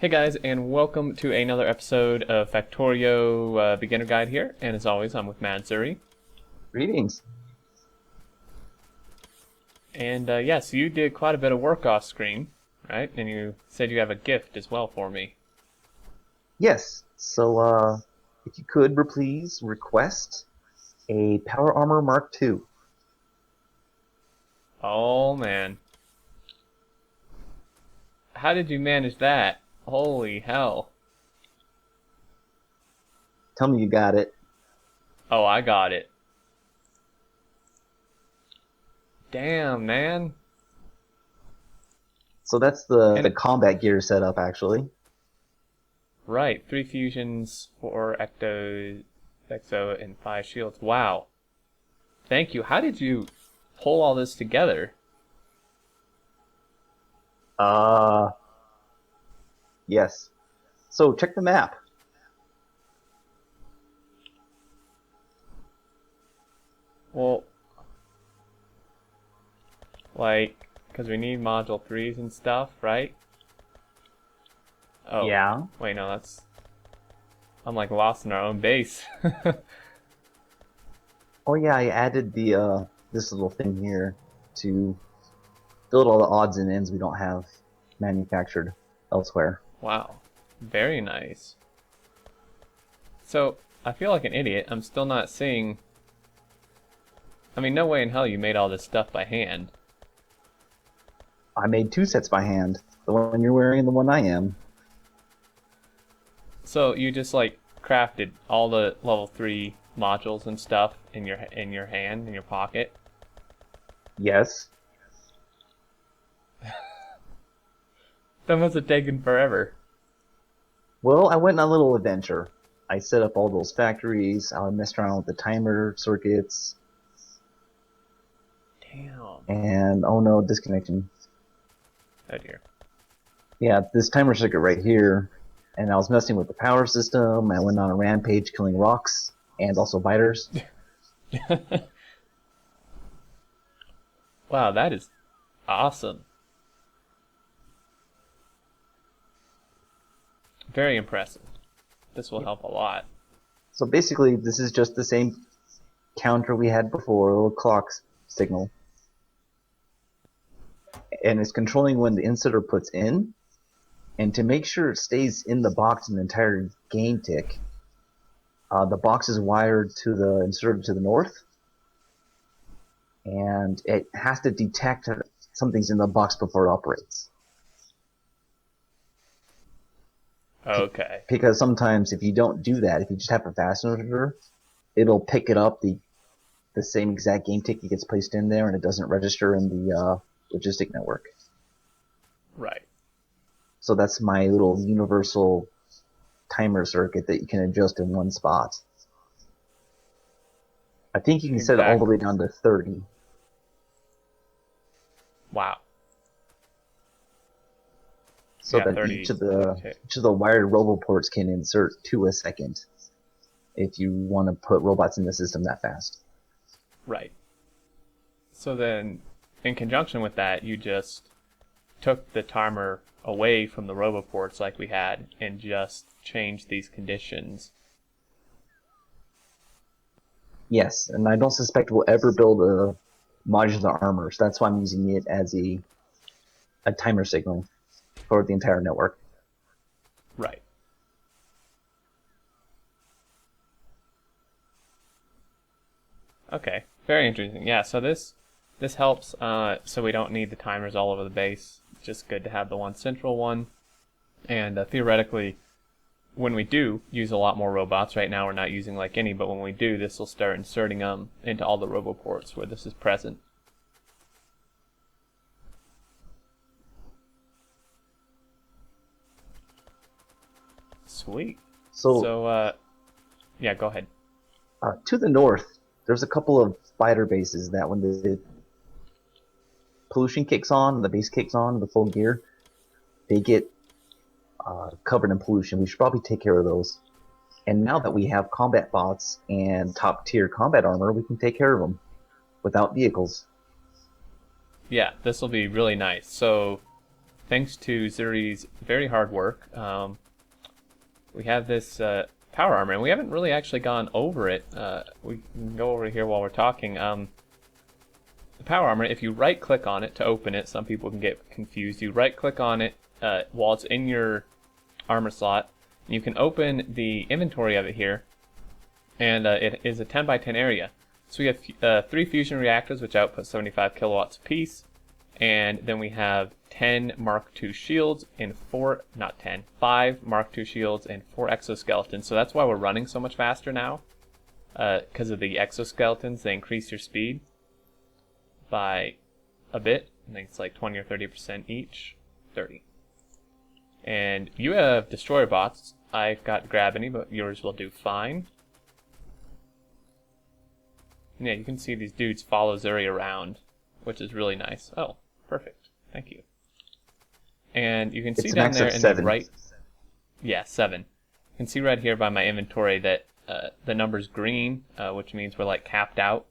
Hey guys, and welcome to another episode of Factorio Beginner Guide here. And as always, I'm with MadZuri. Greetings. And so you did quite a bit of work off screen, right? And you said you have a gift as well for me. Yes, so if you could please request a Power Armor Mark II. Oh man. How did you manage that? Holy hell. Tell me you got it. Oh, I got it. Damn, man. So that's And the combat gear setup, actually. right, 3 fusions, 4 exo, and 5 shields. Wow. Thank you. How did you pull all this together? Uh, yes. So check the map. Well, like, because we need module 3s and stuff, right? Oh, Yeah. wait, no, I'm like lost in our own base. Oh yeah, I added the this little thing here to build all the odds and ends we don't have manufactured elsewhere. Wow, very nice. So, I feel like an idiot. I'm still not seeing. I mean, no way in hell you made all this stuff by hand. I made 2 sets by hand. The one you're wearing and the one I am. So, you just like crafted all the level 3 modules and stuff in your hand, in your pocket? Yes. That must have taken forever. Well, I went on a little adventure. I set up all those factories. I messed around with the timer circuits, Damn. and oh no, disconnection. Oh dear. Yeah, this timer circuit right here, and I was messing with the power system. I went on a rampage killing rocks and also biters. Wow, that is awesome. Very impressive. This will help a lot. So basically, this is just the same counter we had before, a little clock signal. And it's controlling when the inserter puts in, and to make sure it stays in the box an entire game tick, the box is wired to the inserter to the north, and it has to detect something's in the box before it operates. Okay. Because sometimes if you don't do that, if you just have a fast inserter, it'll pick it up the same exact game tick gets placed in there, and it doesn't register in the logistic network. Right. So that's my little universal timer circuit that you can adjust in one spot. I think you can set it all the way down to 30. Wow. So Yeah, that 30. each of the wired roboports can insert 2 a second if you want to put robots in the system that fast. Right. So then, in conjunction with that, you just took the timer away from the roboports like we had and just changed these conditions. Yes, and I don't suspect we'll ever build a modular armor, so that's why I'm using it as a timer signal for the entire network. Right. Okay. Very interesting. Yeah, so this helps so we don't need the timers all over the base. It's just good to have the one central one. And theoretically, when we do use a lot more robots, right now we're not using like any, but when we do, this will start inserting them into all the roboports where this is present. Sweet. So, yeah, go ahead. To the north, there's a couple of spider bases that when the pollution kicks on, the base kicks on, the full gear, they get covered in pollution. We should probably take care of those. And now that we have combat bots and top tier combat armor, we can take care of them without vehicles. Yeah, this will be really nice. So thanks to Zuri's very hard work, we have this power armor, and we haven't really actually gone over it. We can go over here while we're talking. The power armor, if you right-click on it to open it, some people can get confused. You right-click on it while it's in your armor slot, and you can open the inventory of it here, and it is a 10 by 10 area. So we have 3 fusion reactors, which output 75 kilowatts apiece, and then we have 10 Mark II shields and 5 Mark II shields and 4 exoskeletons. So that's why we're running so much faster now, because of the exoskeletons. They increase your speed by a bit. I think it's like 20 or 30% each. 30. And you have destroyer bots. I've got grab any, but yours will do fine. And yeah, you can see these dudes follow Zuri around, which is really nice. Oh, perfect. Thank you. And you can see down there in the right... Yeah, 7. You can see right here by my inventory that the number's green, which means we're like capped out.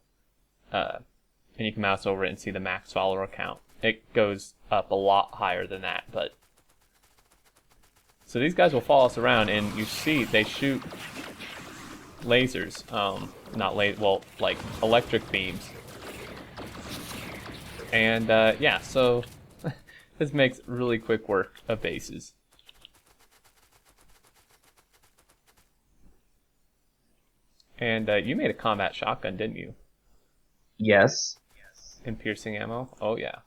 And you can mouse over it and see the max follower count. It goes up a lot higher than that, but... So these guys will follow us around, and you see they shoot lasers. Well, like electric beams. And yeah, so this makes really quick work of bases. And you made a combat shotgun, didn't you? Yes. In piercing ammo? Oh yeah.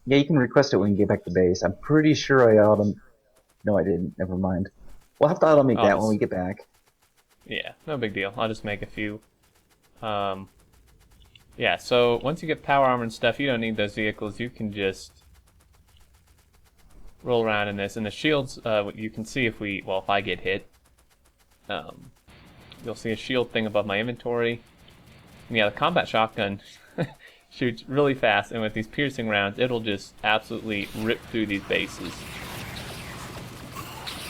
Yeah, you can request it when you get back to base. I'm pretty sure I autom... No, I didn't. Never mind. We'll have to automate that when we get back. Yeah, no big deal. I'll just make a few. Yeah, so once you get power armor and stuff, you don't need those vehicles. You can just roll around in this. And the shields, you can see if I get hit, you'll see a shield thing above my inventory. And yeah, the combat shotgun shoots really fast, and with these piercing rounds, it'll just absolutely rip through these bases.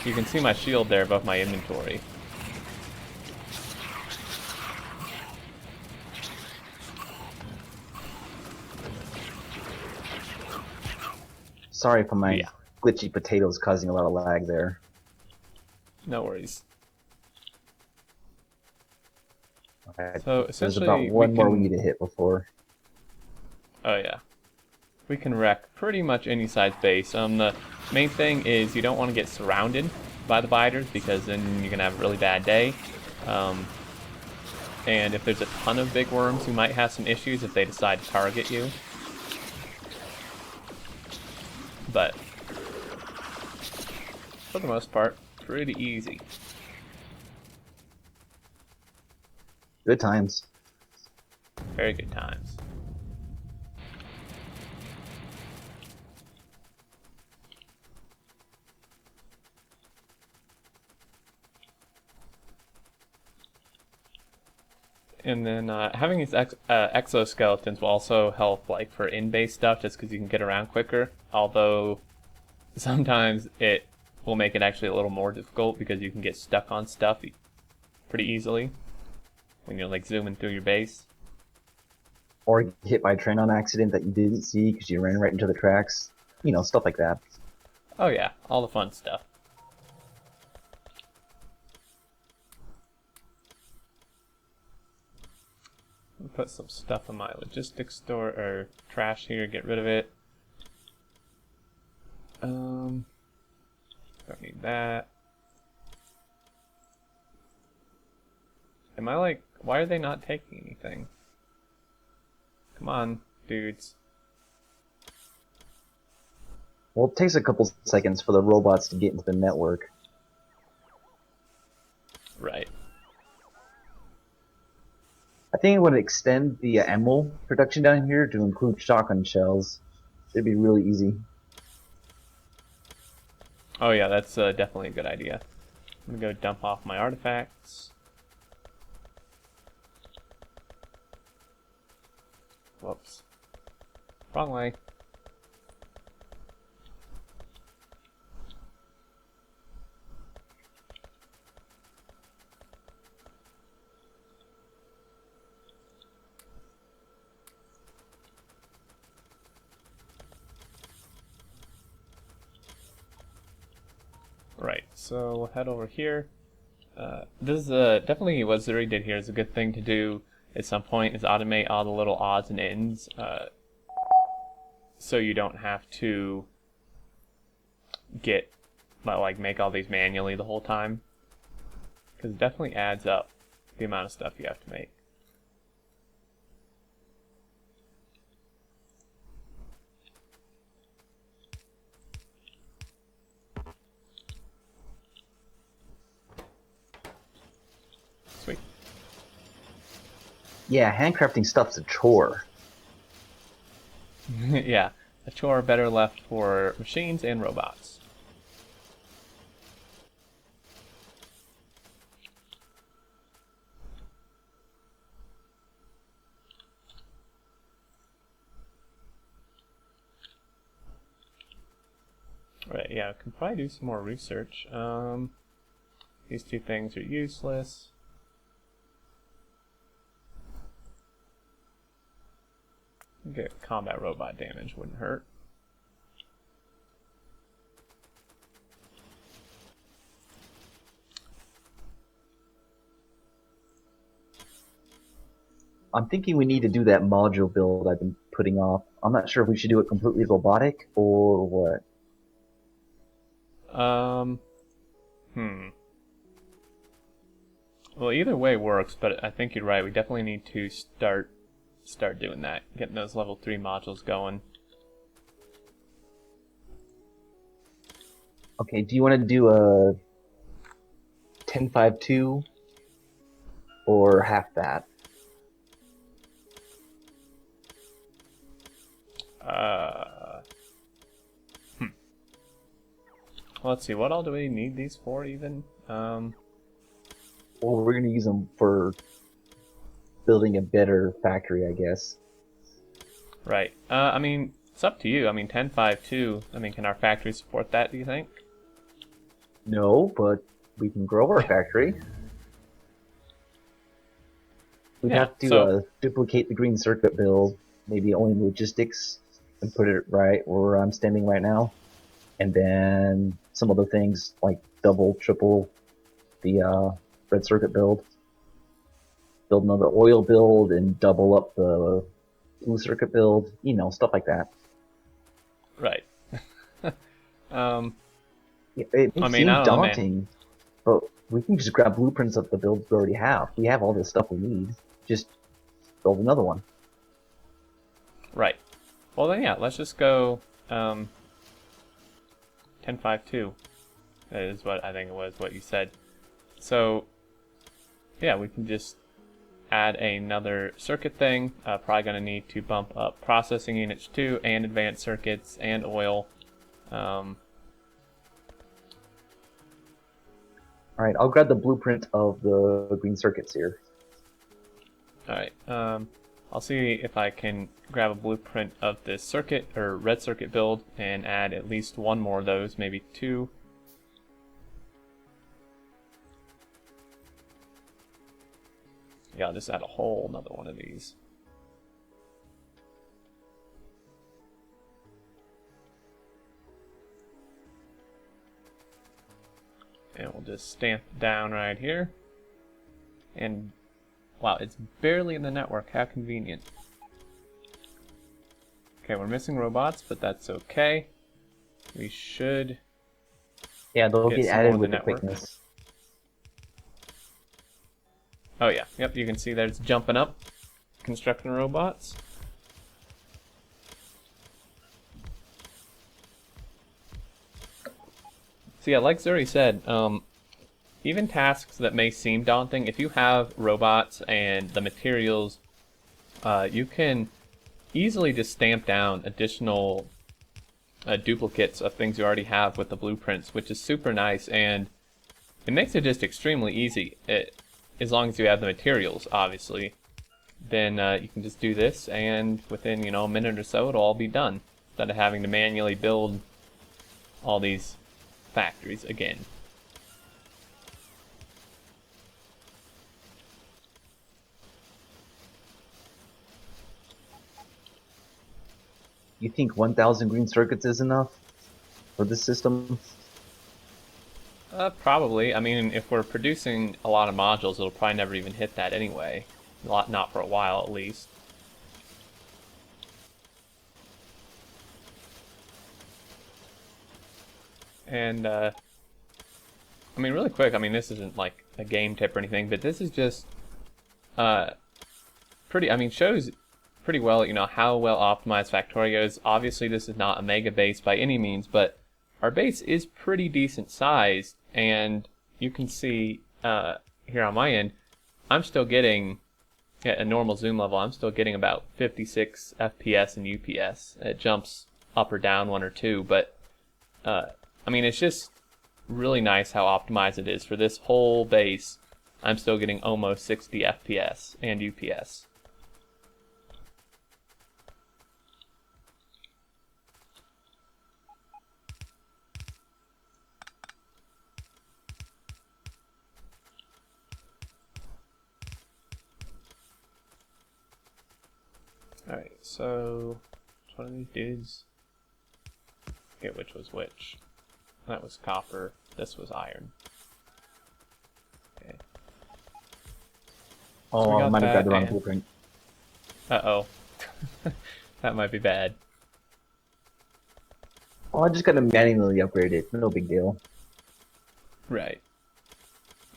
You can see my shield there above my inventory. Sorry for my glitchy potatoes causing a lot of lag there. No worries. Okay. So There's essentially, about one more we need to hit before. Oh yeah. We can wreck pretty much any size base. The main thing is you don't want to get surrounded by the biters, because then you're going to have a really bad day. And if there's a ton of big worms, you might have some issues if they decide to target you. But for the most part, pretty easy. Good times. Very good times. And then having these exoskeletons will also help, like, for in-base stuff, just because you can get around quicker. Although sometimes it will make it actually a little more difficult, because you can get stuck on stuff pretty easily when you're like zooming through your base. Or get hit by a train on accident that you didn't see because you ran right into the tracks. You know, stuff like that. Oh yeah, all the fun stuff. Put some stuff in my logistics store or trash here, get rid of it. Don't need that. Am I like, why are they not taking anything? Come on, dudes. Well, it takes a couple seconds for the robots to get into the network. Right. I think it would extend the ammo production down here to include shotgun shells. It'd be really easy. Oh yeah, that's definitely a good idea. I'm gonna go dump off my artifacts. Whoops. Wrong way. Right, so we'll head over here. This is definitely what Zuri did here is a good thing to do at some point, is automate all the little odds and ends, so you don't have to make all these manually the whole time, because it definitely adds up the amount of stuff you have to make. Sweet. Yeah, handcrafting stuff's a chore. Yeah, a chore better left for machines and robots. Right, yeah, I can probably do some more research. These two things are useless. Get combat robot damage, wouldn't hurt. I'm thinking we need to do that module build I've been putting off. I'm not sure if we should do it completely robotic or what. Well, either way works, but I think you're right. We definitely need to start doing that, getting those level 3 modules going. Okay, do you want to do a 10.5.2 or half that? Well, let's see. What all do we need these for, even? Well, we're going to use them for building a better factory, I guess. Right. I mean, it's up to you. I mean, 10.5.2. I mean, can our factory support that, do you think? No, but we can grow our factory. We'd have to duplicate the green circuit build, maybe only logistics, and put it right where I'm standing right now. And then some other things like double, triple the red circuit build. Build another oil build and double up the blue circuit build. You know, stuff like that. Right. It may seem daunting, but we can just grab blueprints of the builds we already have. We have all the stuff we need. Just build another one. Right. Well then, yeah, let's just go 10.5.2. That is what I think it was, what you said. So, yeah, we can just add another circuit thing. Probably going to need to bump up processing units too, and advanced circuits, and oil. Alright, I'll grab the blueprint of the green circuits here. Alright, I'll see if I can grab a blueprint of this circuit, or red circuit build, and add at least one more of those, maybe two. Yeah, I'll just add a whole another one of these. And we'll just stamp it down right here. And wow, it's barely in the network. How convenient. Okay, we're missing robots, but that's okay. We should. Yeah, they'll get added with the quickness. Oh yeah, yep, you can see that it's jumping up. Constructing robots. So yeah, like Zuri said, even tasks that may seem daunting, if you have robots and the materials, you can easily just stamp down additional duplicates of things you already have with the blueprints, which is super nice, and it makes it just extremely easy. As long as you have the materials, obviously, then you can just do this, and within a minute or so, it'll all be done, instead of having to manually build all these factories again. You think 1,000 green circuits is enough for this system? Probably. I mean, if we're producing a lot of modules, it'll probably never even hit that anyway. Not for a while, at least. And, I mean, really quick, I mean, this isn't like a game tip or anything, but this is just, I mean, shows pretty well, you know, how well optimized Factorio is. Obviously, this is not a mega base by any means, but our base is pretty decent sized, and you can see here on my end, I'm still getting, at a normal zoom level, I'm still getting about 56 FPS and UPS. It jumps up or down one or two, but I mean, it's just really nice how optimized it is. For this whole base, I'm still getting almost 60 FPS and UPS. Alright, so which one of these dudes? I forget which was which. That was copper, this was iron. Okay. Oh, So I might have got the wrong blueprint. Uh-oh. That might be bad. Oh, I just gotta manually upgrade it. No big deal. Right.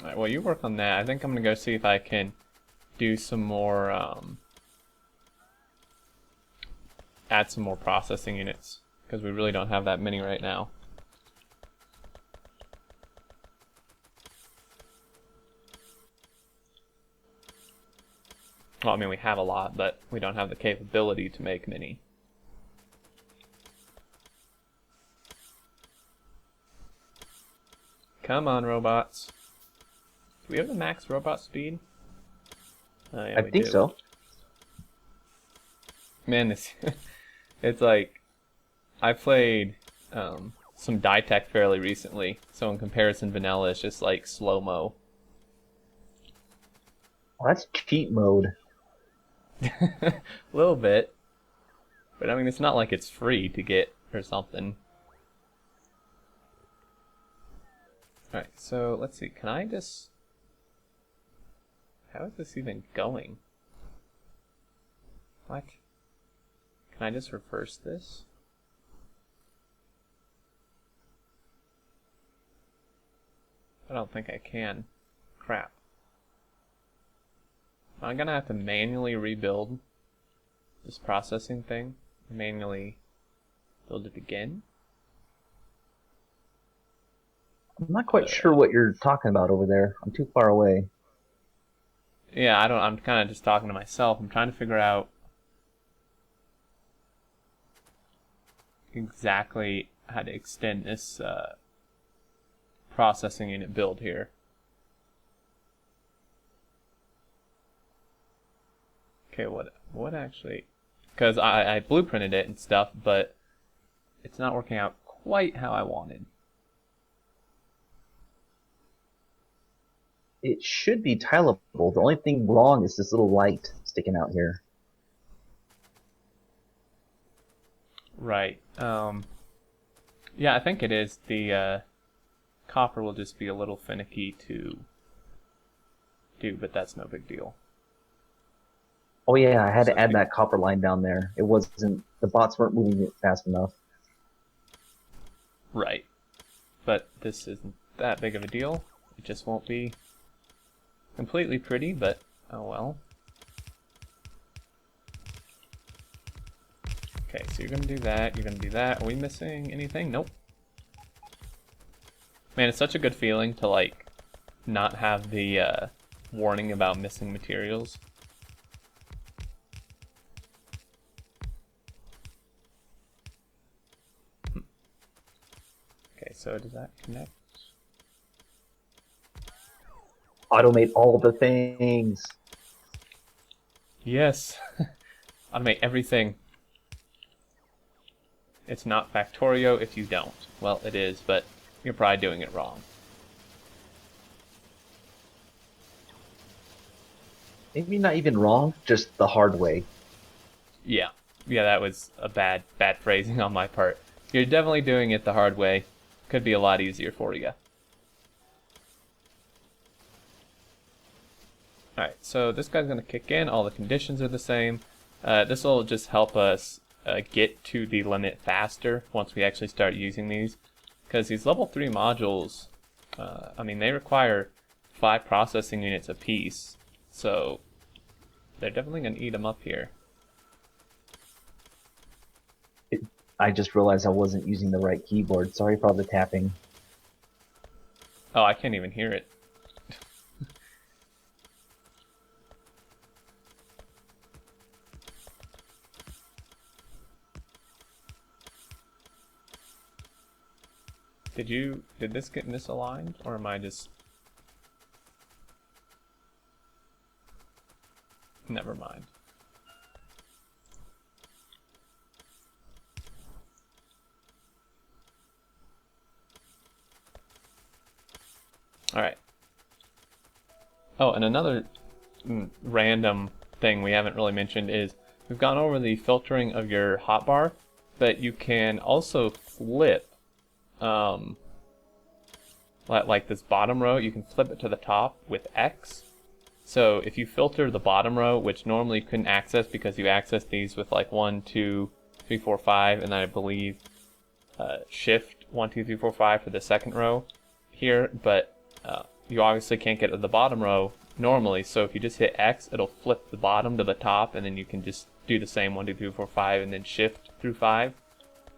Alright, well, you work on that. I think I'm gonna go see if I can do some more, add some more processing units, because we really don't have that many right now. Well, I mean, we have a lot, but we don't have the capability to make many. Come on, robots. Do we have the max robot speed? Oh, yeah, I think so. Man, it's like, I played some Die Tech fairly recently, so in comparison, vanilla is just like slow-mo. Oh, that's cheat mode. A little bit. But I mean, it's not like it's free to get or something. Alright, so let's see. Can I just... How is this even going? What? Can I just reverse this? I don't think I can. Crap. I'm gonna have to manually rebuild this processing thing. Manually build it again. I'm not quite sure what you're talking about over there. I'm too far away. Yeah, I'm kind of just talking to myself. I'm trying to figure out exactly how to extend this processing unit build here. Okay, what actually... Because I blueprinted it and stuff, but it's not working out quite how I wanted. It should be tileable. The only thing wrong is this little light sticking out here. Right. Yeah, I think it is. The copper will just be a little finicky to do, but that's no big deal. Oh yeah, I had to add that copper line down there. It wasn't... The bots weren't moving it fast enough. Right. But this isn't that big of a deal. It just won't be completely pretty, but oh well. Okay, so you're gonna do that, you're gonna do that. Are we missing anything? Nope. Man, it's such a good feeling to, like, not have the warning about missing materials. Okay, so does that connect? Automate all the things. Yes. Automate everything. It's not Factorio if you don't. Well, it is, but you're probably doing it wrong. Maybe not even wrong, just the hard way. Yeah. Yeah, that was a bad phrasing on my part. You're definitely doing it the hard way. Could be a lot easier for you. Alright, so this guy's going to kick in. All the conditions are the same. This will just help us get to the limit faster once we actually start using these. Because these level 3 modules, I mean, they require 5 processing units apiece. So they're definitely going to eat them up here. I just realized I wasn't using the right keyboard. Sorry for all the tapping. Oh, I can't even hear it. Did this get misaligned, or am I just... Never mind. Alright. Oh, and another random thing we haven't really mentioned is we've gone over the filtering of your hotbar, but you can also flip like this bottom row, you can flip it to the top with X. So if you filter the bottom row, which normally you couldn't access because you access these with like 1, 2, 3, 4, 5, and then I believe shift 1, 2, 3, 4, 5 for the second row here, but you obviously can't get to the bottom row normally, so if you just hit X, it'll flip the bottom to the top, and then you can just do the same 1, 2, 3, 4, 5, and then shift through 5,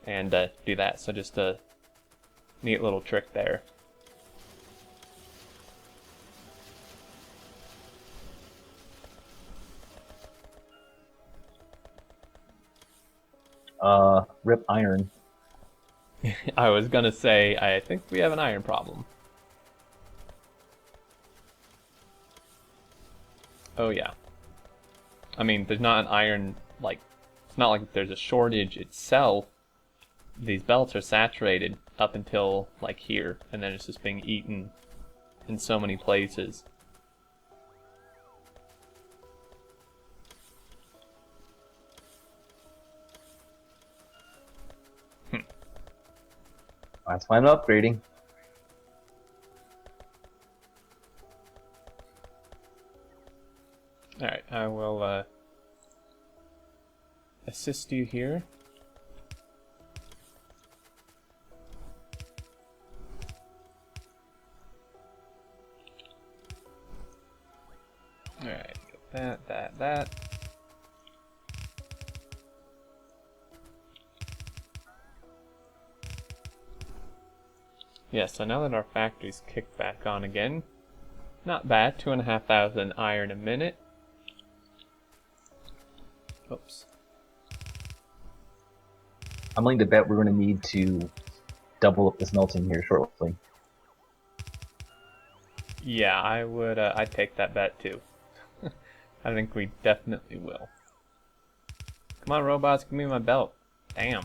and do that. So just a neat little trick there. Rip iron. I was gonna say, I think we have an iron problem. Oh yeah. I mean, there's not an iron, like, it's not like there's a shortage itself. These belts are saturated up until, like, here, and then it's just being eaten in so many places. That's why I'm upgrading. Alright, I will assist you here. Alright, get that. Yeah, so now that our factory's kicked back on again, not bad, 2,500 iron a minute. Oops. I'm willing to bet we're going to need to double up the smelting here shortly. Yeah, I would, I'd take that bet too. I think we definitely will. Come on, robots, give me my belt. Damn.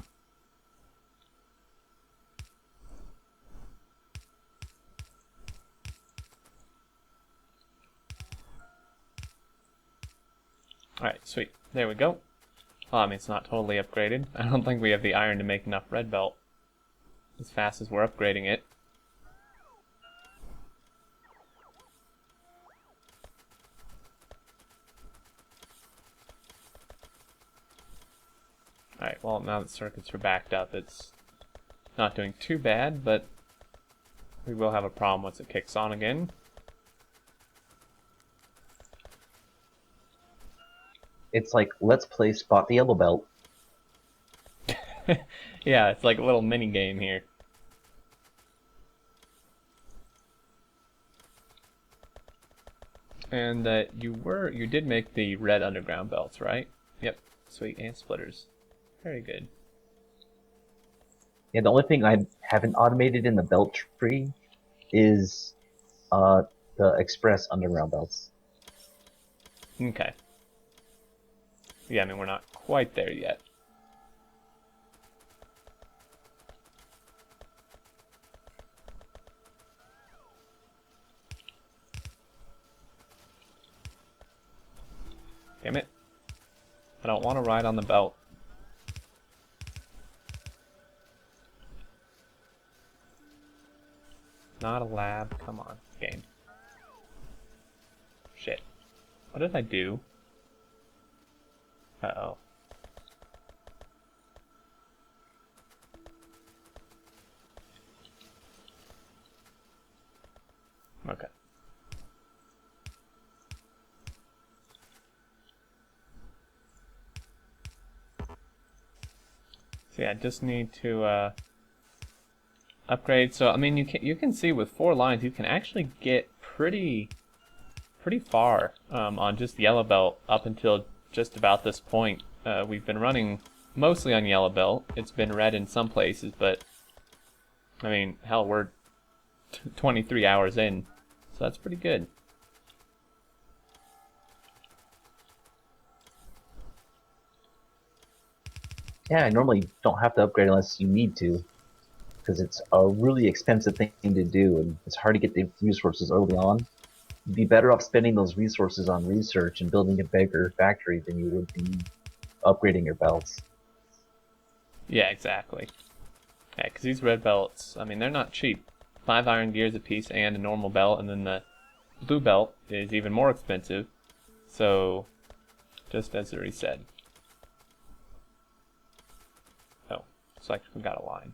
Alright, sweet. There we go. Well, I mean, it's not totally upgraded. I don't think we have the iron to make enough red belt as fast as we're upgrading it. Alright, well, now that circuits are backed up, it's not doing too bad, but we will have a problem once it kicks on again. It's like, let's play Spot the Yellow Belt. Yeah, it's like a little mini game here. And you did make the red underground belts, right? Yep, sweet, and splitters. Very good. Yeah, the only thing I haven't automated in the belt tree is the express underground belts. Okay. Yeah, I mean, we're not quite there yet. Damn it. I don't want to ride on the belt. Not a lab. Come on, game. Shit. What did I do? Uh-oh. Okay. So yeah, I just need to upgrade. So I mean, you can see with 4 lines, you can actually get pretty far on just yellow belt up until just about this point. We've been running mostly on yellow belt. It's been red in some places, but I mean, hell, we're 23 hours in, so that's pretty good. Yeah, I normally don't have to upgrade unless you need to, because it's a really expensive thing to do, and it's hard to get the resources early on. You'd be better off spending those resources on research and building a bigger factory than you would be upgrading your belts. Yeah, exactly. Yeah, because these red belts, I mean, they're not cheap. 5 iron gears a piece and a normal belt, and then the blue belt is even more expensive. So, just as Zuri said. Oh, looks like we got a line.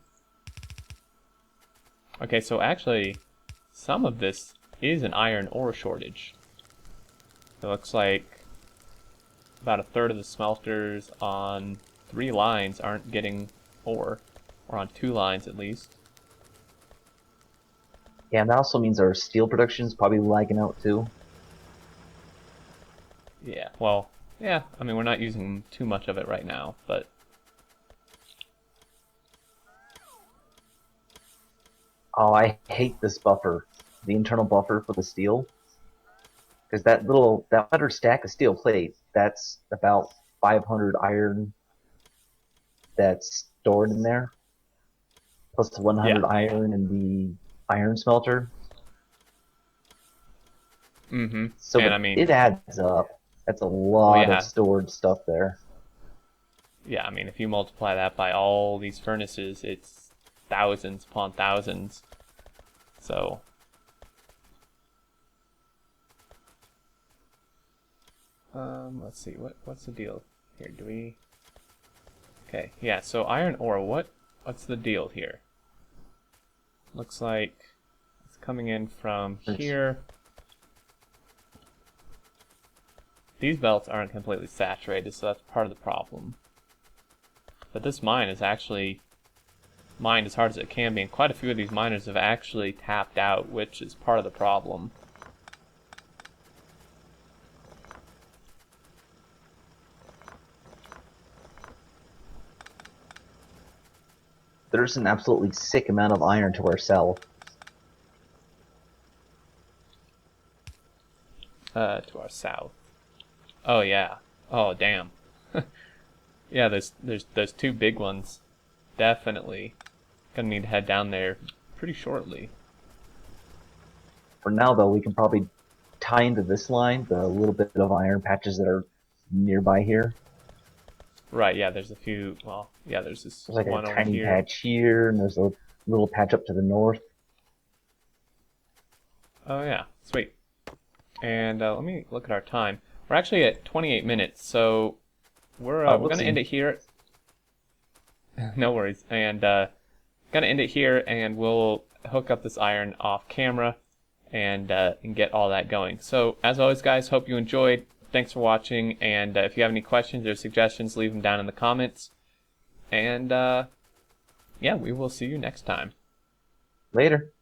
Okay, so actually, some of this is an iron ore shortage. It looks like about a third of the smelters on 3 lines aren't getting ore, or on 2 lines at least. Yeah, and that also means our steel production is probably lagging out too. Yeah, well, yeah, I mean, we're not using too much of it right now, but... Oh, I hate this buffer, the internal buffer for the steel, because that other stack of steel plate, that's about 500 iron that's stored in there, plus the 100 Yeah. iron in the iron smelter. Mm-hmm. So And I mean, it adds up. That's a well, lot of yeah. stored stuff there. Yeah, I mean, if you multiply that by all these furnaces, it's thousands upon thousands. So... let's see, what's the deal here? Do we... Okay, yeah, so iron ore, what's the deal here? Looks like it's coming in from here. These belts aren't completely saturated, so that's part of the problem. But this mine is actually mined as hard as it can be, and quite a few of these miners have actually tapped out, which is part of the problem. There's an absolutely sick amount of iron to our south. To our south. Oh yeah. Oh damn. Yeah, there's those 2 big ones. Definitely gonna need to head down there pretty shortly. For now, though, we can probably tie into this line the little bit of iron patches that are nearby here. Right, yeah, there's a few, well, yeah, there's this There's like one a over tiny here. patch here, and there's a little patch up to the north. Oh yeah, sweet. And let me look at our time. We're actually at 28 minutes, so we're gonna end it here. No worries. And gonna end it here, and we'll hook up this iron off camera and get all that going. So as always, guys, hope you enjoyed. Thanks for watching, and if you have any questions or suggestions, leave them down in the comments. And yeah, we will see you next time. Later.